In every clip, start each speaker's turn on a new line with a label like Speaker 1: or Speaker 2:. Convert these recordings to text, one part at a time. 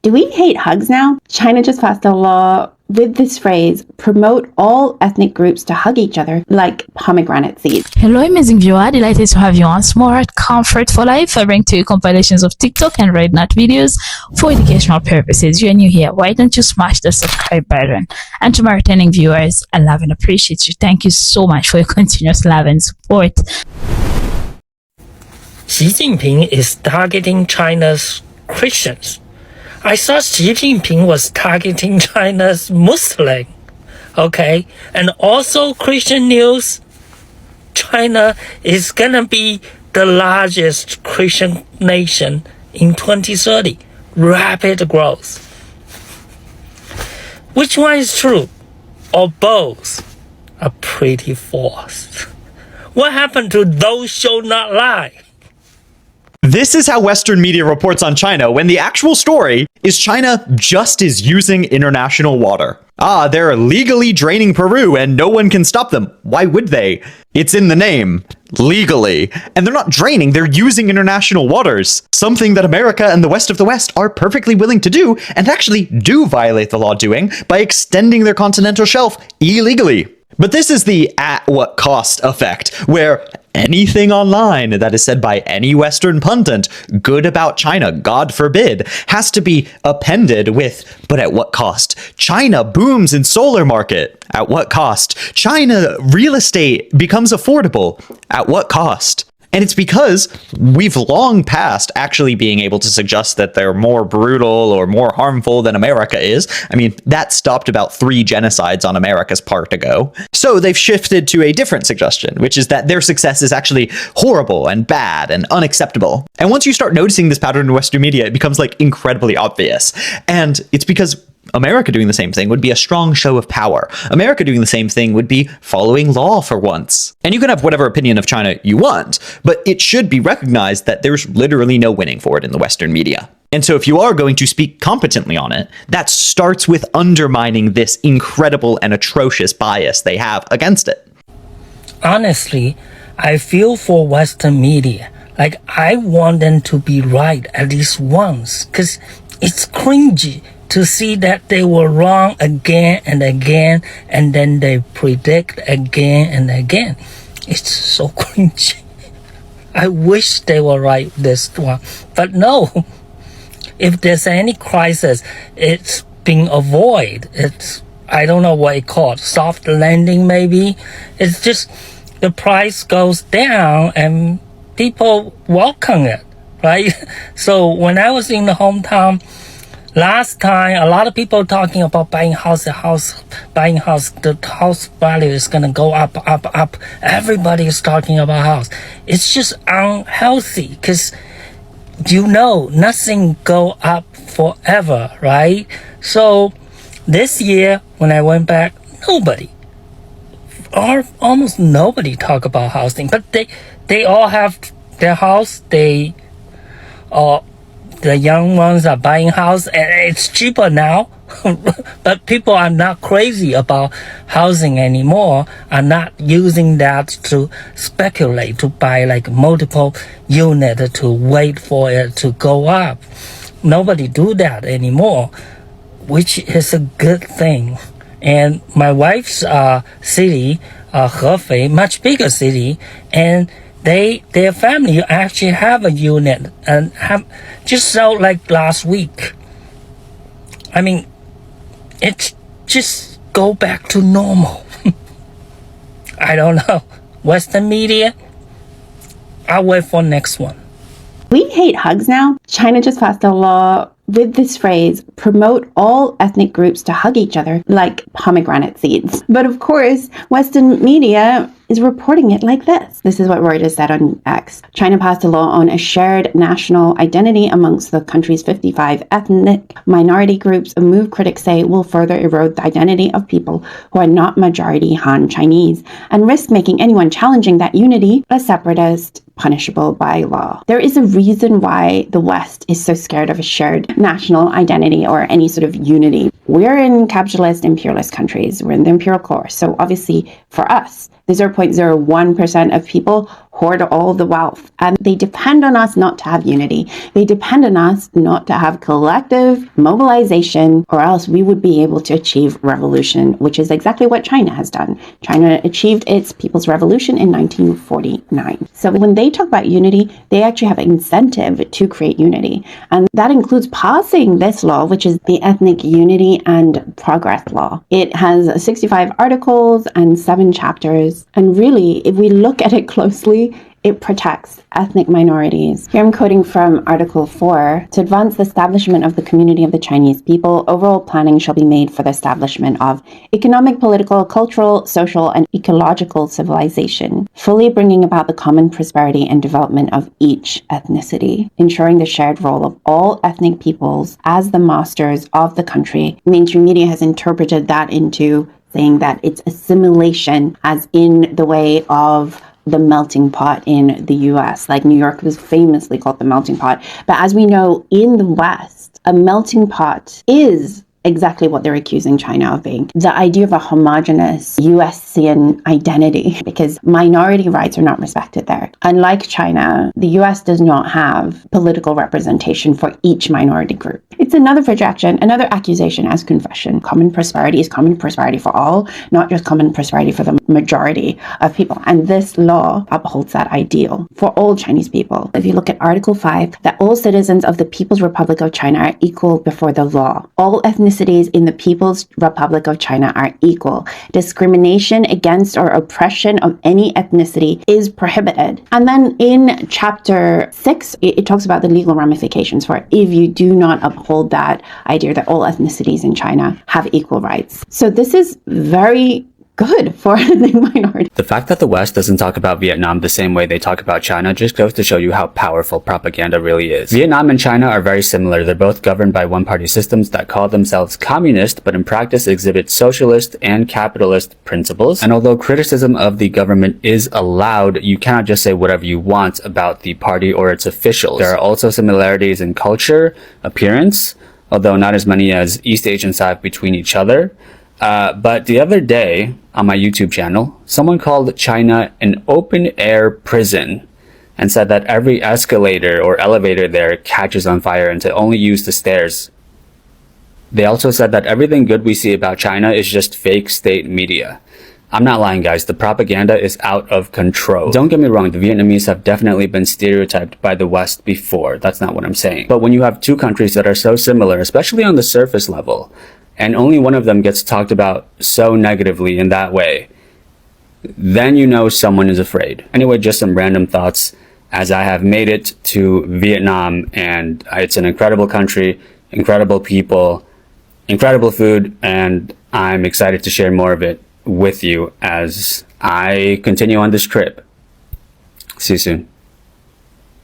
Speaker 1: Do we hate hugs now? China just passed a law with this phrase, promote all ethnic groups to hug each other like pomegranate seeds.
Speaker 2: Hello amazing viewer, delighted to have you once more at Comfort for Life. I bring to you compilations of TikTok and Red Nut videos for educational purposes. You're new here, why don't you smash the subscribe button? And to my returning viewers, I love and appreciate you. Thank you so much for your continuous love and support.
Speaker 3: Xi Jinping is targeting China's Christians. I thought Xi Jinping was targeting China's Muslim. Okay, and also Christian news, China is gonna be the largest Christian nation in 2030. Rapid growth. Which one is true? Or both are pretty false? What happened to those shall not lie?
Speaker 4: This is how Western media reports on China when the actual story is China just is using international water. They're legally draining Peru and no one can stop them. Why would they? It's in the name. Legally. And they're not draining, they're using international waters. Something that America and the West of the West are perfectly willing to do and actually do violate the law doing by extending their continental shelf illegally. But this is the at what cost effect, where anything online that is said by any Western pundit good about China, God forbid, has to be appended with, but at what cost? China booms in solar market. At what cost? China real estate becomes affordable. At what cost? And it's because we've long passed actually being able to suggest that they're more brutal or more harmful than America is. I mean, that stopped about 3 genocides on America's part ago. So they've shifted to a different suggestion, which is that their success is actually horrible and bad and unacceptable. And once you start noticing this pattern in Western media, it becomes like incredibly obvious. And it's because America doing the same thing would be a strong show of power. America doing the same thing would be following law for once. And you can have whatever opinion of China you want, but it should be recognized that there's literally no winning for it in the Western media. And so if you are going to speak competently on it, that starts with undermining this incredible and atrocious bias they have against it.
Speaker 3: Honestly, I feel for Western media. Like, I want them to be right at least once, because it's cringy to see that they were wrong again and again, and then they predict again and again. It's so cringy. I wish they were right this one, but no. If there's any crisis, it's being avoided. It's, I don't know what it's called, soft landing maybe. It's just the price goes down and people welcome it, right? So when I was in the hometown, last time, a lot of people talking about buying house, the house value is gonna go up. Everybody is talking about house. It's just unhealthy because nothing go up forever, right? So this year, when I went back, almost nobody talk about housing, but they all have their house. The young ones are buying house and it's cheaper now. But people are not crazy about housing anymore, are not using that to speculate, to buy like multiple units to wait for it to go up. Nobody do that anymore, which is a good thing. And my wife's city, Hefei, much bigger city, and their family actually have a unit and have just sold like last week. I mean, it's just go back to normal. I don't know. Western media, I'll wait for next one.
Speaker 1: We hate hugs now. China just passed a law with this phrase, promote all ethnic groups to hug each other like pomegranate seeds. But of course, Western media is reporting it like this. This is what Reuters said on X. China passed a law on a shared national identity amongst the country's 55 ethnic minority groups, a move critics say will further erode the identity of people who are not majority Han Chinese and risk making anyone challenging that unity a separatist punishable by law. There is a reason why the West is so scared of a shared national identity or any sort of unity. We're in capitalist imperialist countries. We're in the imperial core. So obviously for us, the 0.01% of people hoard all the wealth. And they depend on us not to have unity. They depend on us not to have collective mobilization, or else we would be able to achieve revolution, which is exactly what China has done. China achieved its People's Revolution in 1949. So when they talk about unity, they actually have an incentive to create unity. And that includes passing this law, which is the Ethnic Unity and Progress Law. It has 65 articles and 7 chapters. And really, if we look at it closely, it protects ethnic minorities. Here I'm quoting from Article 4. To advance the establishment of the community of the Chinese people, overall planning shall be made for the establishment of economic, political, cultural, social, and ecological civilization, fully bringing about the common prosperity and development of each ethnicity, ensuring the shared role of all ethnic peoples as the masters of the country. Mainstream media has interpreted that into saying that it's assimilation, as in the way of the melting pot in the US. Like New York was famously called the melting pot. But as we know, in the West, a melting pot is exactly what they're accusing China of being. The idea of a homogenous USian identity, because minority rights are not respected there. Unlike China, the US does not have political representation for each minority group. It's another projection, another accusation as confession. Common prosperity is common prosperity for all, not just common prosperity for the majority of people. And this law upholds that ideal for all Chinese people. If you look at Article 5, that all citizens of the People's Republic of China are equal before the law. All ethnicities in the People's Republic of China are equal. Discrimination against or oppression of any ethnicity is prohibited. And then in Chapter 6, it talks about the legal ramifications for it if you do not uphold that idea that all ethnicities in China have equal rights. So this is very good for ethnic minorities.
Speaker 5: The fact that the West doesn't talk about Vietnam the same way they talk about China just goes to show you how powerful propaganda really is. Vietnam and China are very similar. They're both governed by one-party systems that call themselves communist, but in practice exhibit socialist and capitalist principles. And although criticism of the government is allowed, you cannot just say whatever you want about the party or its officials. There are also similarities in culture, appearance, although not as many as East Asians have between each other. But the other day on my YouTube channel, someone called China an open-air prison and said that every escalator or elevator there catches on fire and to only use the stairs. They also said that everything good we see about China is just fake state media. I'm not lying, guys. The propaganda is out of control. Don't get me wrong, the Vietnamese have definitely been stereotyped by the West before. That's not what I'm saying. But when you have two countries that are so similar, especially on the surface level, and only one of them gets talked about so negatively in that way, then you know someone is afraid. Anyway, just some random thoughts as I have made it to Vietnam, and it's an incredible country, incredible people, incredible food, and I'm excited to share more of it with you as I continue on this trip. See you soon.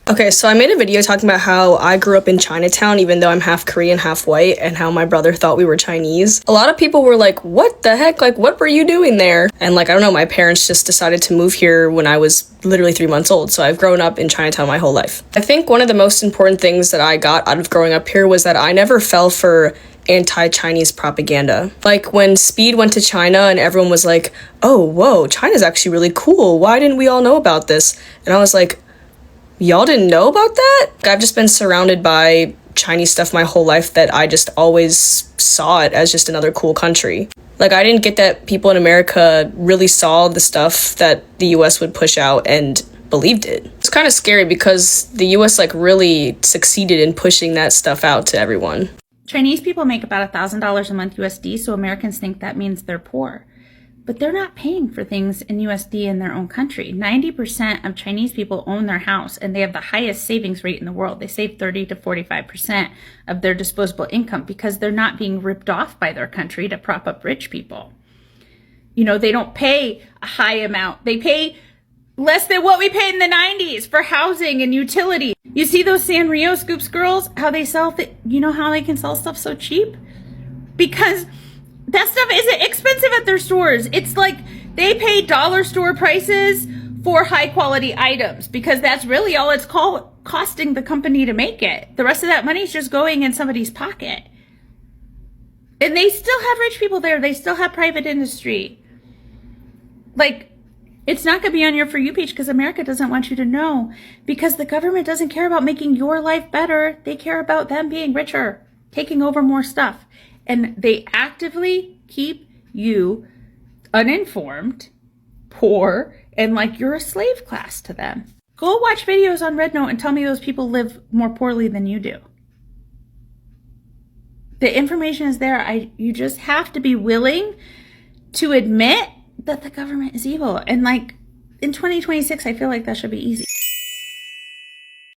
Speaker 6: Okay, so I made a video talking about how I grew up in Chinatown, even though I'm half Korean, half white, and how my brother thought we were Chinese. A lot of people were like, what the heck? Like, what were you doing there? And like, I don't know, my parents just decided to move here when I was literally 3 months old. So I've grown up in Chinatown my whole life. I think one of the most important things that I got out of growing up here was that I never fell for anti-Chinese propaganda. Like when Speed went to China and everyone was like, oh, whoa, China's actually really cool. Why didn't we all know about this? And I was like, y'all didn't know about that? I've just been surrounded by Chinese stuff my whole life that I just always saw it as just another cool country. Like I didn't get that people in America really saw the stuff that the US would push out and believed it. It's kind of scary because the US like really succeeded in pushing that stuff out to everyone.
Speaker 7: Chinese people make about $1,000 a month USD, so Americans think that means they're poor. But they're not paying for things in USD in their own country. 90% of Chinese people own their house, and they have the highest savings rate in the world. They save 30 to 45% of their disposable income because they're not being ripped off by their country to prop up rich people. You know, they don't pay a high amount. They pay less than what we paid in the 90s for housing and utility. You see those Sanrio Scoops girls, how they sell, you know how they can sell stuff so cheap? Because that stuff isn't expensive at their stores. It's like they pay dollar store prices for high quality items because that's really all it's costing the company to make it. The rest of that money is just going in somebody's pocket. And they still have rich people there. They still have private industry. Like, It's not going to be on your For You page because America doesn't want you to know, because the government doesn't care about making your life better. They care about them being richer, taking over more stuff. And they actively keep you uninformed, poor, and like you're a slave class to them. Go watch videos on Red Note and tell me those people live more poorly than you do. The information is there. You just have to be willing to admit that the government is evil. And like in 2026, I feel like that should be easy.